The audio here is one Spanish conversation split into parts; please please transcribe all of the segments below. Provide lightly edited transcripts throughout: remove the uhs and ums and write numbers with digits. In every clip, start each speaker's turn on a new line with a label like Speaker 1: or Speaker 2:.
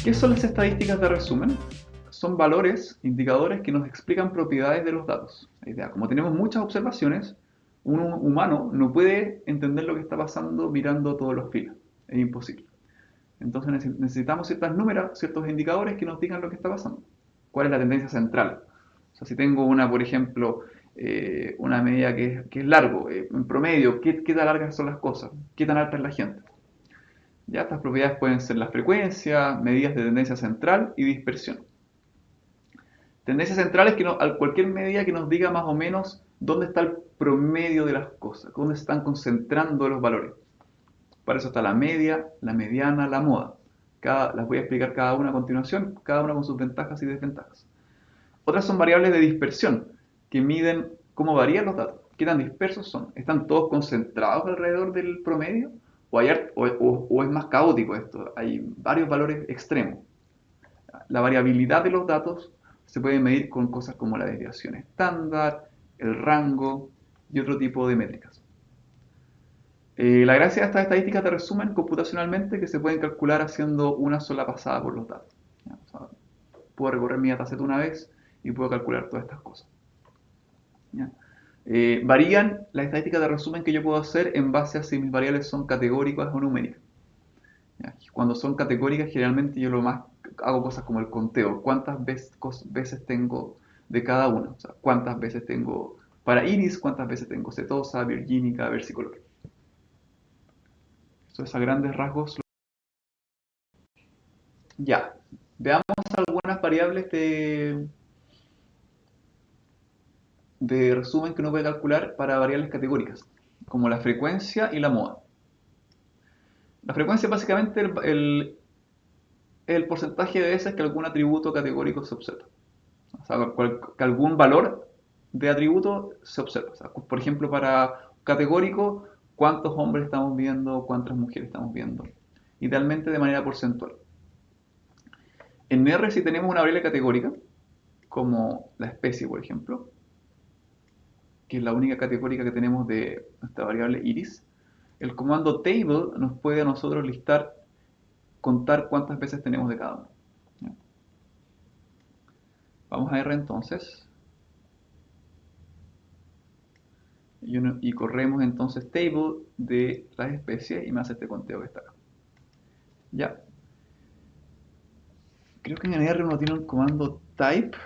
Speaker 1: ¿Qué son las estadísticas de resumen? Son valores, indicadores que nos explican propiedades de los datos. La idea, como tenemos muchas observaciones, un humano no puede entender lo que está pasando mirando todos los filas. Es imposible. Entonces necesitamos ciertos indicadores que nos digan lo que está pasando. ¿Cuál es la tendencia central? O sea, si tengo por ejemplo, una medida que es largo, en promedio, ¿qué tan largas son las cosas? ¿Qué tan alta es la gente? Ya estas propiedades pueden ser la frecuencia, medidas de tendencia central y dispersión. Tendencia central es que cualquier medida que nos diga más o menos dónde está el promedio de las cosas, dónde se están concentrando los valores. Para eso está la media, la mediana, la moda. Las voy a explicar cada una a continuación, cada una con sus ventajas y desventajas. Otras son variables de dispersión, que miden cómo varían los datos, qué tan dispersos son. ¿Están todos concentrados alrededor del promedio? ¿O es más caótico esto? Hay varios valores extremos. La variabilidad de los datos se puede medir con cosas como la desviación estándar, el rango y otro tipo de métricas. La gracia de estas estadísticas te resumen computacionalmente que se pueden calcular haciendo una sola pasada por los datos. O sea, puedo recorrer mi dataset una vez y puedo calcular todas estas cosas. ¿Ya? Varían las estadísticas de resumen que yo puedo hacer en base a si mis variables son categóricas o numéricas. ¿Ya? Cuando son categóricas, generalmente yo hago cosas como el conteo. ¿Cuántas veces tengo de cada una? O sea, ¿cuántas veces tengo para iris? ¿Cuántas veces tengo setosa, virgínica, versicolor? Eso es a grandes rasgos. Ya, veamos algunas variables de resumen que uno puede calcular para variables categóricas, como la frecuencia y la moda. La frecuencia es básicamente el porcentaje de veces que algún atributo categórico se observa. O sea, que algún valor de atributo se observa. O sea, por ejemplo, para categórico, cuántos hombres estamos viendo, cuántas mujeres estamos viendo. Idealmente de manera porcentual. En R, si tenemos una variable categórica, como la especie, por ejemplo, que es la única categórica que tenemos de nuestra variable iris, el comando table nos puede a nosotros contar cuántas veces tenemos de cada uno. ¿Ya? Vamos a R entonces y corremos entonces table de las especies y me hace este conteo que está acá. Ya, creo que en R uno tiene un comando type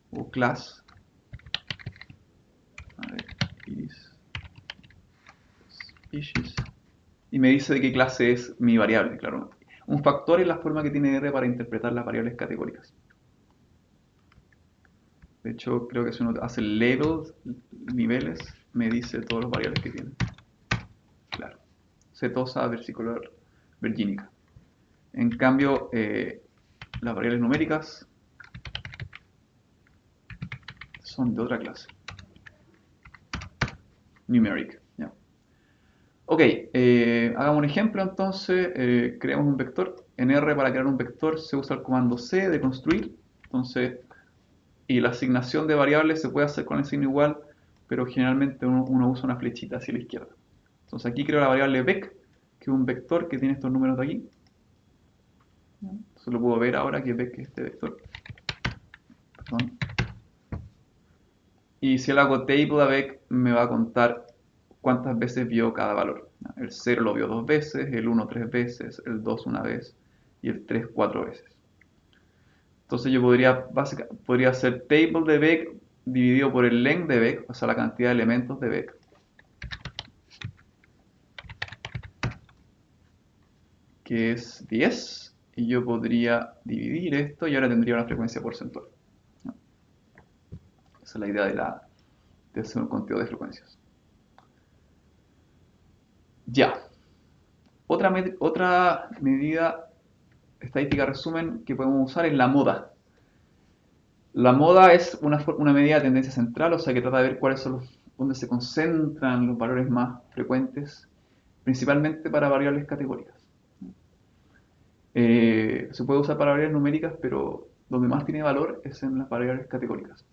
Speaker 1: o class. A ver, iris species. Y me dice de qué clase es mi variable, claro. Un factor es la forma que tiene R para interpretar las variables categóricas. De hecho, creo que si uno hace labels, niveles, me dice todas las variables que tiene. Claro. Setosa, versicolor, virgínica. En cambio, las variables numéricas son de otra clase. Numeric. ¿Ya? Ok, hagamos un ejemplo entonces. Creamos un vector. En R para crear un vector se usa el comando C de construir. Entonces, y la asignación de variables se puede hacer con el signo igual, pero generalmente uno usa una flechita hacia la izquierda. Entonces aquí creo la variable vec, que es un vector que tiene estos números de aquí. Entonces lo puedo ver ahora que vec es este vector. Perdón. Y si le hago table a vec, me va a contar cuántas veces vio cada valor. El 0 lo vio 2 veces, el 1 3 veces, el 2 una vez y el 3 4 veces. Entonces yo podría hacer table de vec dividido por el length de vec, o sea, la cantidad de elementos de vec. Que es 10, y yo podría dividir esto y ahora tendría una frecuencia porcentual. ¿No? Esa es la idea de hacer un conteo de frecuencias. Ya. Otra medida estadística resumen que podemos usar es la moda. La moda es una medida de tendencia central, o sea que trata de ver dónde se concentran los valores más frecuentes, principalmente para variables categóricas. Se puede usar para variables numéricas, pero donde más tiene valor es en las variables categóricas.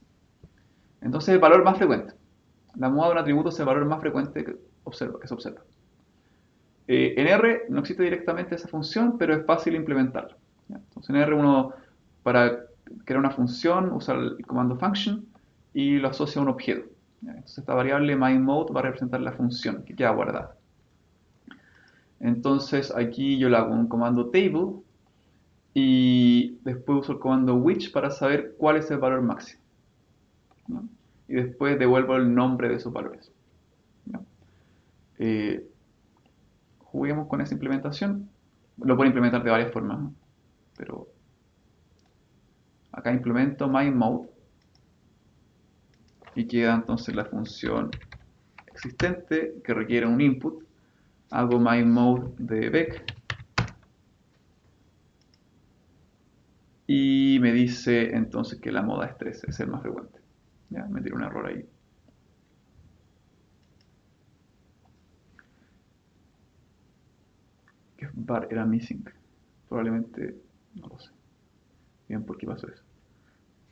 Speaker 1: Entonces, el valor más frecuente. La moda de un atributo es el valor más frecuente que se observa. En R no existe directamente esa función, pero es fácil implementarla. ¿Ya? Entonces en R uno, para crear una función, usa el comando function y lo asocia a un objeto. ¿Ya? Entonces esta variable myMode va a representar la función que queda guardada. Entonces aquí yo le hago un comando table y después uso el comando which para saber cuál es el valor máximo, ¿no? Y después devuelvo el nombre de esos valores, ¿no? Eh, Juguemos con esa implementación. Lo puedo implementar de varias formas, ¿no? Pero acá implemento myMode y queda entonces la función existente que requiere un input. Hago myMode de Beck y me dice entonces que la moda es 13, es el más frecuente. Ya, me tiró un error ahí. Que bar era missing. Probablemente, no lo sé bien por qué pasó eso.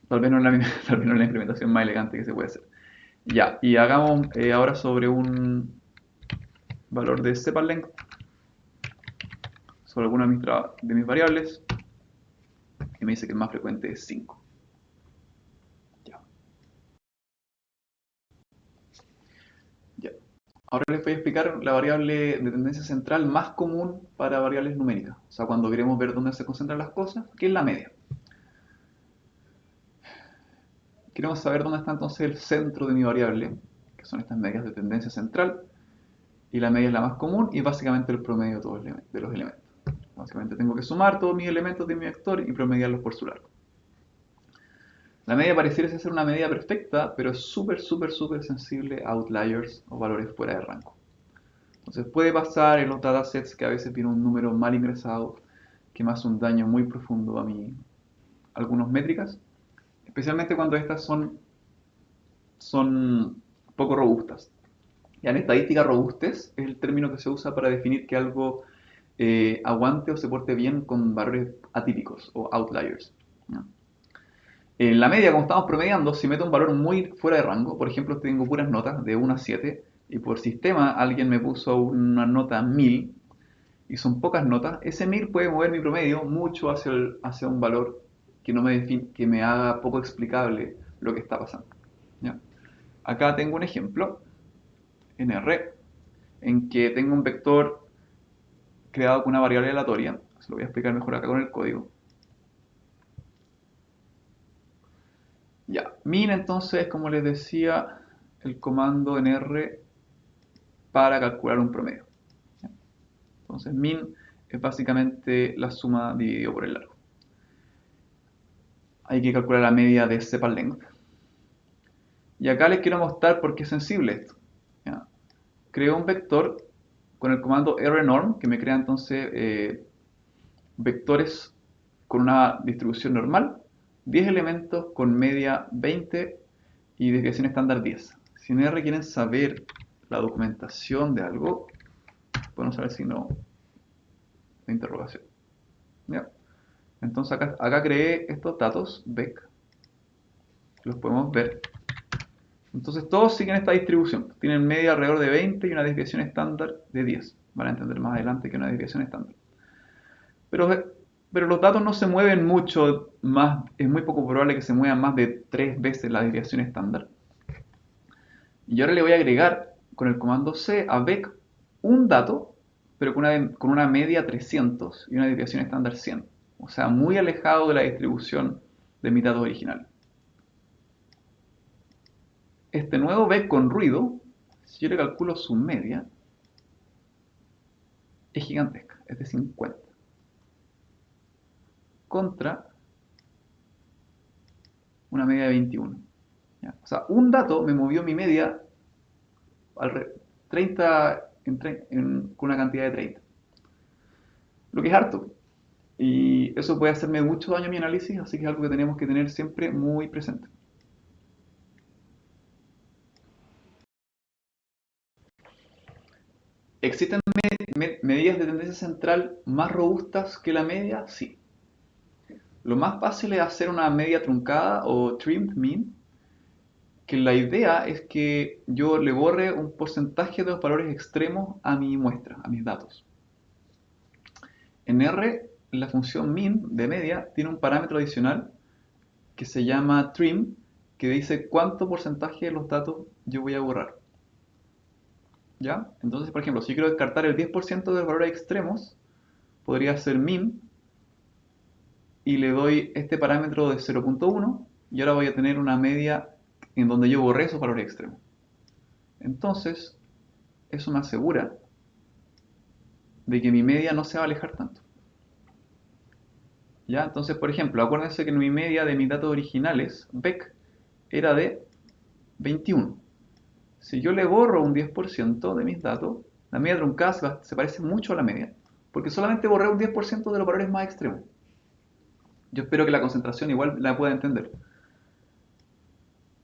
Speaker 1: Tal vez no es la, tal vez no es la implementación más elegante que se puede hacer. Ya, y hagamos ahora sobre un valor de sepalength, sobre alguna de mis variables, y me dice que el más frecuente es 5. Ya, ya. Ahora les voy a explicar la variable de tendencia central más común para variables numéricas. O sea, cuando queremos ver dónde se concentran las cosas, que es la media. Queremos saber dónde está entonces el centro de mi variable, que son estas medias de tendencia central, y la media es la más común y básicamente el promedio de todos de los elementos. Básicamente tengo que sumar todos mis elementos de mi vector y promediarlos por su largo. La media pareciera ser una medida perfecta, pero es súper sensible a outliers o valores fuera de rango. Entonces puede pasar en los datasets que a veces viene un número mal ingresado que me hace un daño muy profundo a algunas métricas, especialmente cuando estas son poco robustas. Ya en estadística, robustez es el término que se usa para definir que algo aguante o se porte bien con valores atípicos o outliers, ¿no? En la media, como estamos promediando, si meto un valor muy fuera de rango, por ejemplo, tengo puras notas de 1 a 7, y por sistema alguien me puso una nota 1000, y son pocas notas, ese 1000 puede mover mi promedio mucho hacia un valor que, no me que me haga poco explicable lo que está pasando. ¿Ya? Acá tengo un ejemplo en R, en que tengo un vector creado con una variable aleatoria. Se lo voy a explicar mejor acá con el código. Ya, min entonces, como les decía, el comando en R para calcular un promedio. ¿Ya? Entonces min es básicamente la suma dividido por el largo. Hay que calcular la media de sepalength. Y acá les quiero mostrar por qué es sensible esto. ¿Ya? Creo un vector con el comando rnorm que me crea entonces vectores con una distribución normal, 10 elementos con media 20 y desviación estándar 10. Si en R quieren saber la documentación de algo, podemos saber si no de interrogación. ¿Ya? Entonces acá creé estos datos, Beck, los podemos ver. Entonces todos siguen esta distribución. Tienen media alrededor de 20 y una desviación estándar de 10. Van a entender más adelante que una desviación estándar. Pero, pero los datos no se mueven mucho más, es muy poco probable que se muevan más de 3 veces la desviación estándar. Y ahora le voy a agregar con el comando C a Beck un dato, pero con una media 300 y una desviación estándar 100. O sea, muy alejado de la distribución de mi dato original. Este nuevo Beck con ruido, si yo le calculo su media, es gigantesca, es de 50. Contra una media de 21. ¿Ya? O sea, un dato me movió mi media al 30 con una cantidad de 30. Lo que es harto. Y eso puede hacerme mucho daño a mi análisis, así que es algo que tenemos que tener siempre muy presente. ¿Existen medidas de tendencia central más robustas que la media? Sí. Lo más fácil es hacer una media truncada o trimmed mean, Que la idea es que yo le borre un porcentaje de los valores extremos a mi muestra, a mis datos. En R, la función min de media tiene un parámetro adicional que se llama trim, que dice cuánto porcentaje de los datos yo voy a borrar. ¿Ya? Entonces, por ejemplo, si yo quiero descartar el 10% de los valores extremos, podría hacer min y le doy este parámetro de 0.1 y ahora voy a tener una media en donde yo borré esos valores extremos. Entonces, eso me asegura de que mi media no se va a alejar tanto. ¿Ya? Entonces, por ejemplo, acuérdense que mi media de mis datos originales, Beck, era de 21. Si yo le borro un 10% de mis datos, la media truncada se parece mucho a la media, porque solamente borré un 10% de los valores más extremos. Yo espero que la concentración igual la pueda entender.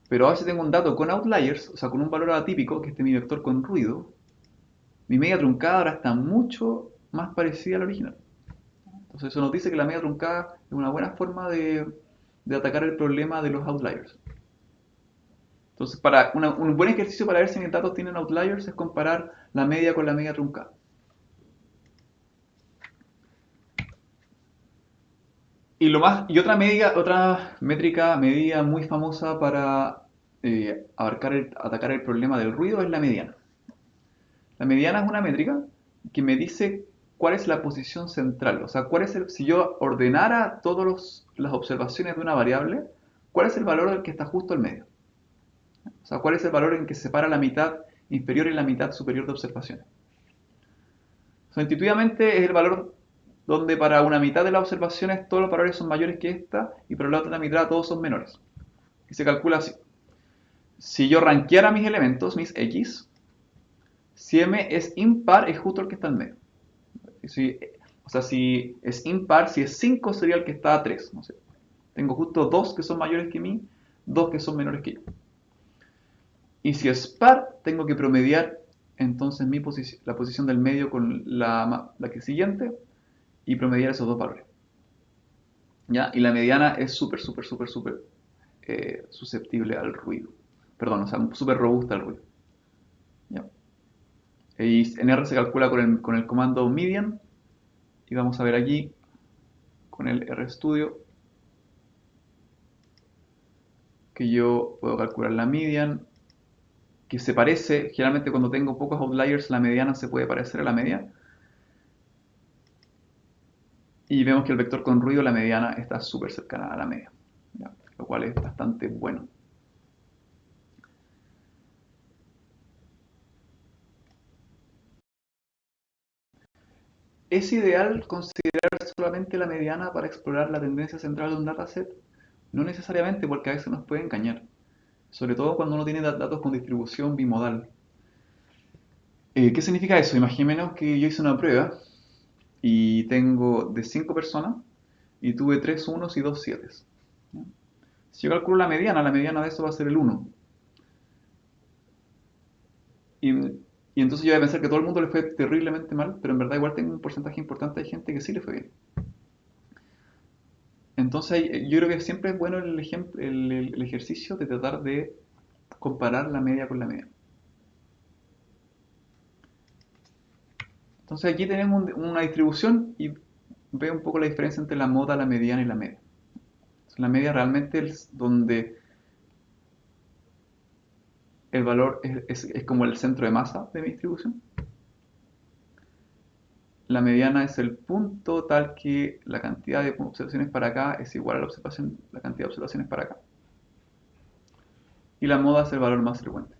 Speaker 1: Pero ahora si tengo un dato con outliers, o sea, con un valor atípico, que este es mi vector con ruido, mi media truncada ahora está mucho más parecida a la original. Entonces eso nos dice que la media truncada es una buena forma de atacar el problema de los outliers. Entonces, un buen ejercicio para ver si mis datos tienen outliers es comparar la media con la media truncada. Y otra métrica medida muy famosa para atacar el problema del ruido es la mediana. La mediana es una métrica que me dice cuál es la posición central. O sea, si yo ordenara todas las observaciones de una variable, cuál es el valor del que está justo al medio. O sea, cuál es el valor en que se separa la mitad inferior y la mitad superior de observaciones. O sea, intuitivamente es el valor donde para una mitad de las observaciones todos los valores son mayores que esta y para la otra mitad todos son menores. Y se calcula así. Si yo rankeara mis elementos, mis X, si M es impar es justo el que está en medio. O sea, si es impar, si es 5 sería el que está a 3. No sé. Tengo justo 2 que son mayores que mí, 2 que son menores que yo. Y si es par, tengo que promediar entonces la posición del medio con la que siguiente y promediar esos dos valores. ¿Ya? Y la mediana es súper susceptible al ruido. Perdón, o sea, súper robusta al ruido. ¿Ya? Y en R se calcula con el comando median. Y vamos a ver aquí con el RStudio que yo puedo calcular la median, que se parece, generalmente cuando tengo pocos outliers, la mediana se puede parecer a la media. Y vemos que el vector con ruido, la mediana, está súper cercana a la media, ¿ya? Lo cual es bastante bueno. ¿Es ideal considerar solamente la mediana para explorar la tendencia central de un dataset? No necesariamente, porque a veces nos puede engañar, sobre todo cuando uno tiene datos con distribución bimodal. ¿Qué significa eso? Imaginémonos que yo hice una prueba y tengo de 5 personas y tuve 3 unos y 2 7. Si yo calculo la mediana de eso va a ser el 1. Y, y entonces yo voy a pensar que a todo el mundo le fue terriblemente mal, pero en verdad igual tengo un porcentaje importante de gente que sí le fue bien. Entonces yo creo que siempre es bueno el ejercicio de tratar de comparar la media con la media. Entonces aquí tenemos una distribución y ve un poco la diferencia entre la moda, la mediana y la media. La media realmente es donde el valor es como el centro de masa de mi distribución. La mediana es el punto tal que la cantidad de observaciones para acá es igual a la cantidad de observaciones para acá. Y la moda es el valor más frecuente.